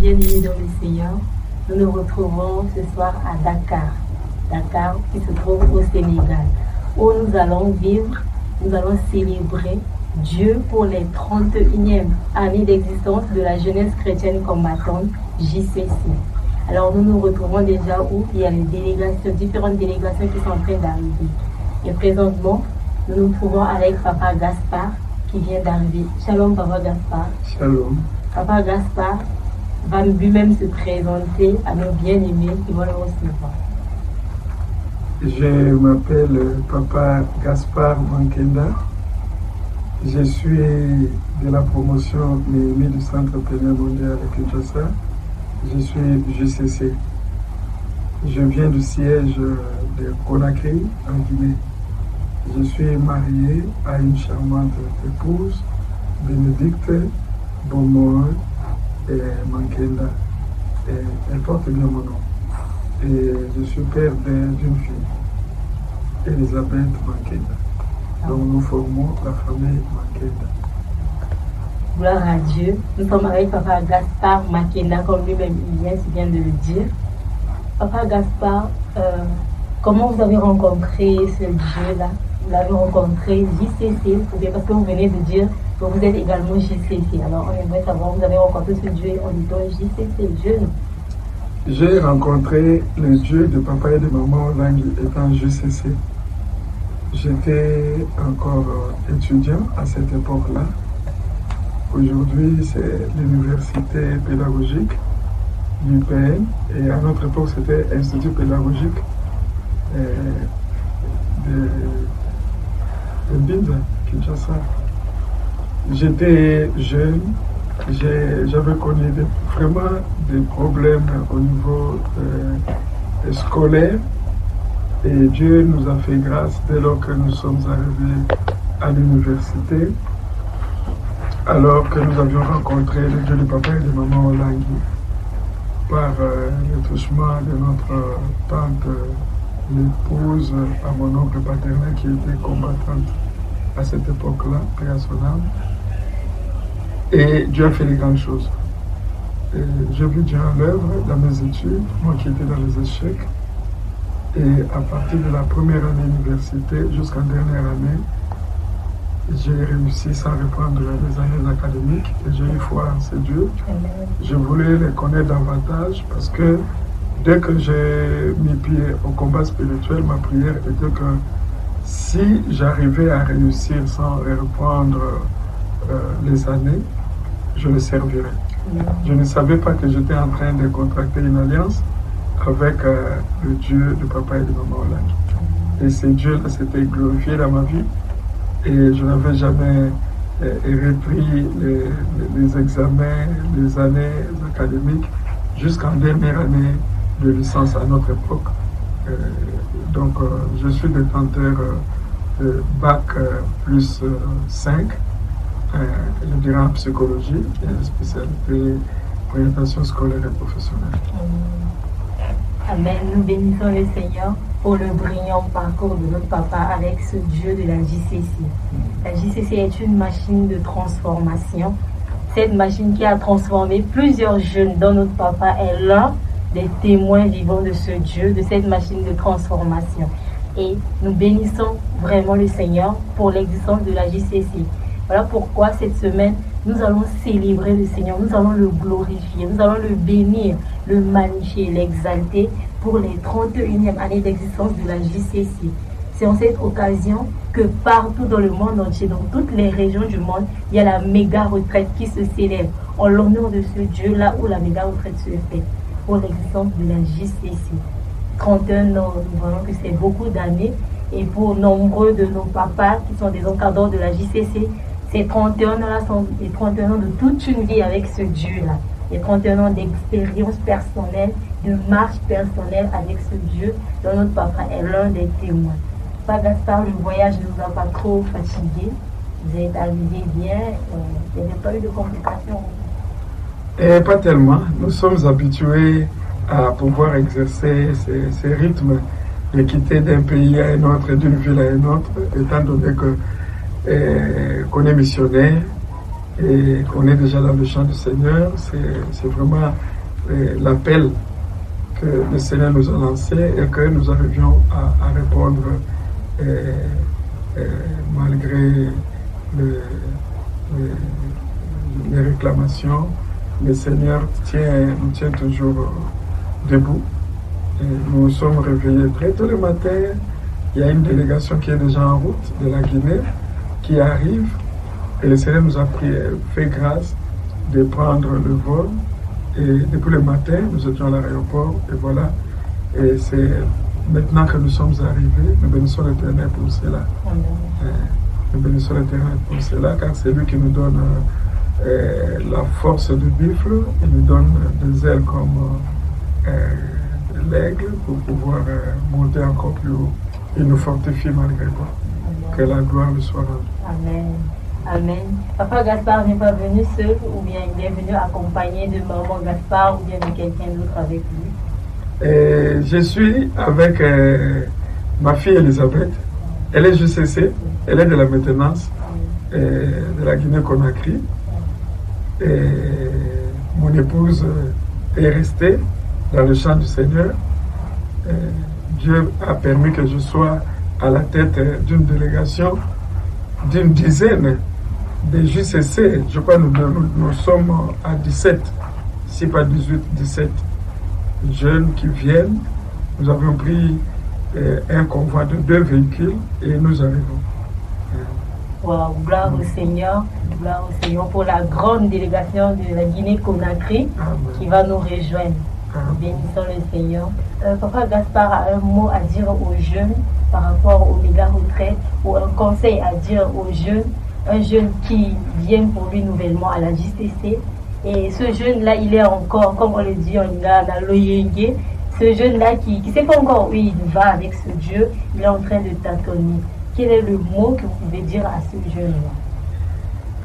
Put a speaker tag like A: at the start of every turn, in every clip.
A: bien-aimés dans le Seigneur, nous nous retrouvons ce soir à Dakar. Dakar qui se trouve au Sénégal, où nous allons célébrer Dieu pour les 31e années d'existence de la jeunesse chrétienne combattante JCC. Alors nous nous retrouvons déjà où il y a les délégations, différentes délégations qui sont en train d'arriver. Et présentement, nous nous trouvons avec Papa Gaspard qui vient d'arriver. Shalom Papa Gaspard.
B: Shalom.
A: Papa Gaspard va lui-même se présenter à nos bien-aimés qui vont le recevoir.
B: Je m'appelle Papa Gaspard Mankenda. Je suis de la promotion Néhémie du Centre pénal mondial à Kinshasa. Je suis JCC. Je viens du siège de Conakry en Guinée. Je suis marié à une charmante épouse, Bénédicte Beaumont et Mankenda. Et elle porte bien mon nom. Et je suis père d'une fille, Elisabeth Mankenda. Donc nous formons la famille Mankenda.
A: Gloire à Dieu. Nous sommes avec Papa Gaspard Mankenda, comme lui-même vient de le dire. Papa Gaspard, comment vous avez rencontré ce Dieu-là? Vous l'avez rencontré JCC, parce que vous venez de dire que vous êtes également JCC. Alors on aimerait savoir, vous avez rencontré ce Dieu en étant JCC, jeune.
B: J'ai rencontré le Dieu de papa et de maman Langi étant JCC. J'étais encore étudiant à cette époque-là. Aujourd'hui, c'est l'université pédagogique du PM et à notre époque, c'était l'Institut pédagogique de Binda, Kinshasa. J'étais jeune, j'avais connu vraiment des problèmes au niveau scolaire et Dieu nous a fait grâce dès lors que nous sommes arrivés à l'université, alors que nous avions rencontré le Dieu de papa et de maman Olangi par le touchement de notre tante, l'épouse à mon oncle paternel qui était combattante à cette époque-là, paix à son âme. Et Dieu a fait les grandes choses. J'ai vu Dieu en l'œuvre dans mes études, moi qui étais dans les échecs. Et à partir de la première année d'université jusqu'en dernière année, j'ai réussi sans reprendre les années académiques et j'ai eu foi en ces dieux. Je voulais les connaître davantage parce que dès que j'ai mis pied au combat spirituel, ma prière était que si j'arrivais à réussir sans reprendre les années, je le servirais. Je ne savais pas que j'étais en train de contracter une alliance avec le Dieu de papa et de maman Olangi. Et ce Dieu-là s'était glorifié dans ma vie et je n'avais jamais repris les examens, les années académiques jusqu'en dernière année de licence à notre époque. Donc je suis détenteur de bac plus 5. Je dirais en psychologie et une spécialité orientation scolaire et professionnelle.
A: Amen. Nous bénissons le Seigneur pour le brillant parcours de notre papa avec ce Dieu de la JCC. La JCC est une machine de transformation. Cette machine qui a transformé plusieurs jeunes dont notre papa est l'un des témoins vivants de ce Dieu, de cette machine de transformation. Et nous bénissons vraiment le Seigneur pour l'existence de la JCC. Voilà pourquoi cette semaine, nous allons célébrer le Seigneur, nous allons le glorifier, nous allons le bénir, le magnifier, l'exalter pour les 31e années d'existence de la JCC. C'est en cette occasion que partout dans le monde entier, dans toutes les régions du monde, il y a la méga retraite qui se célèbre en l'honneur de ce Dieu, là où la méga retraite se fait, pour l'existence de la JCC. 31 ans, nous voyons que c'est beaucoup d'années, et pour nombreux de nos papas qui sont des encadreurs de la JCC, ces 31 ans-là sont les 31 ans de toute une vie avec ce Dieu-là. Les 31 ans d'expérience personnelle, de marche personnelle avec ce Dieu, dont notre papa est l'un des témoins. Papa Gaspard, le voyage ne vous a pas trop fatigué. Vous êtes arrivé bien, il n'y avait pas eu de complications.
B: Pas tellement. Nous sommes habitués à pouvoir exercer ces rythmes de quitter d'un pays à un autre, d'une ville à une autre, étant donné que qu'on est missionnaire et qu'on est déjà dans le champ du Seigneur. C'est vraiment l'appel que le Seigneur nous a lancé et que nous arrivions à répondre malgré les réclamations. Le Seigneur nous tient toujours debout. Et nous sommes réveillés très tôt le matin. Il y a une délégation qui est déjà en route de la Guinée qui arrive. Et le Seigneur nous a fait grâce de prendre le vol. Et depuis le matin, nous étions à l'aéroport. Et voilà. Et c'est maintenant que nous sommes arrivés, nous bénissons l'Éternel pour cela. Nous bénissons l'Éternel pour cela, car c'est lui qui nous donne la force de buffle. Il nous donne des ailes comme l'aigle pour pouvoir monter encore plus haut. Il nous fortifie malgré tout. Que la gloire lui soit rendue.
A: Amen. Amen. Papa Gaspard n'est pas venu seul, ou bien il est venu accompagné de maman Gaspard, ou bien de quelqu'un d'autre avec lui?
B: Je suis avec ma fille Elisabeth. Elle est JCC, elle est de la maintenance de la Guinée-Conakry. Mon épouse est restée dans le champ du Seigneur. Dieu a permis que je sois à la tête d'une délégation d'une dizaine de JCC. Je crois que nous sommes à 17, si pas 18, 17 jeunes qui viennent. Nous avons pris un convoi de 2 véhicules et nous arrivons.
A: Wow, gloire au Seigneur pour la grande délégation de la Guinée-Conakry qui va nous rejoindre. Bénissons le Seigneur. Papa Gaspard a un mot à dire aux jeunes par rapport aux méga retraites, ou un conseil à dire aux jeunes, un jeune qui vient pour lui nouvellement à la JCC. Et ce jeune-là, il est encore, comme on le dit en Ghana, dans l'Oyenge. Ce jeune-là qui ne sait pas encore où il va avec ce Dieu, il est en train de tâtonner. Quel est le mot que vous pouvez dire à ce jeune-là?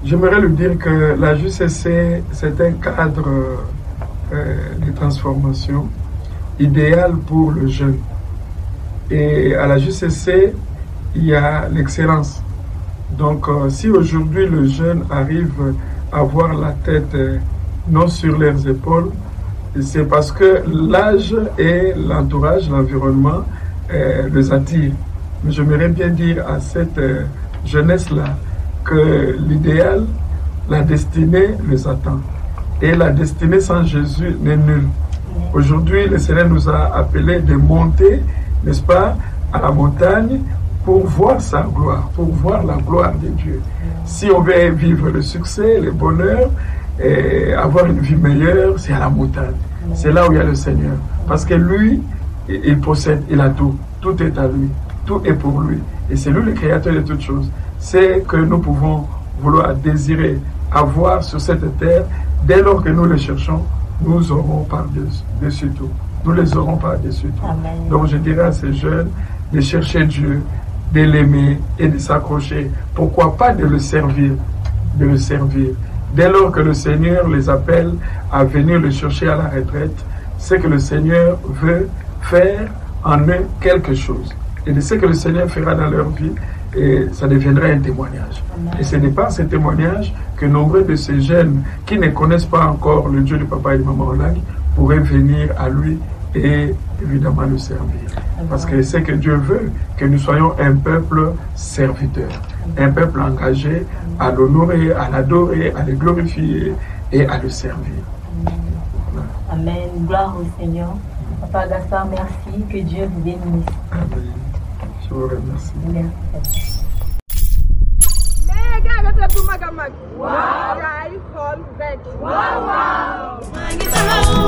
B: J'aimerais lui dire que la JCC, c'est un cadre de transformation idéal pour le jeune. Et à la JCC, il y a l'excellence. Donc, si aujourd'hui le jeune arrive à avoir la tête non sur leurs épaules, c'est parce que l'âge et l'entourage, l'environnement les attirent. Mais j'aimerais bien dire à cette jeunesse-là que l'idéal, la destinée les attend. Et la destinée sans Jésus n'est nulle. Aujourd'hui, le Seigneur nous a appelés de monter, n'est-ce pas, à la montagne pour voir sa gloire, pour voir la gloire de Dieu. Si on veut vivre le succès, le bonheur, et avoir une vie meilleure, c'est à la montagne. C'est là où il y a le Seigneur. Parce que lui, il possède, il a tout. Tout est à lui. Tout est pour lui. Et c'est lui le créateur de toutes choses. C'est que nous pouvons vouloir désirer avoir sur cette terre. Dès lors que nous le cherchons, nous aurons par-dessus tout. Nous les aurons par-dessus tout.
A: Amen.
B: Donc je dirais à ces jeunes de chercher Dieu, de l'aimer et de s'accrocher. Pourquoi pas de le servir, de le servir. Dès lors que le Seigneur les appelle à venir le chercher à la retraite, c'est que le Seigneur veut faire en eux quelque chose. Et de ce que le Seigneur fera dans leur vie, et ça deviendra un témoignage.
A: Amen.
B: Et ce n'est pas ce témoignage que nombreux de ces jeunes qui ne connaissent pas encore le Dieu de papa et de maman Olang pourraient venir à lui et évidemment le servir.
A: Amen.
B: Parce que c'est que Dieu veut que nous soyons un peuple serviteur, un peuple engagé à l'honorer, à l'adorer, à le glorifier et à le servir.
A: Amen. Amen. Gloire au Seigneur. Papa Gaspard, merci. Que Dieu vous bénisse.
B: Amen. Je vous remercie.
A: Merci.
C: Wow.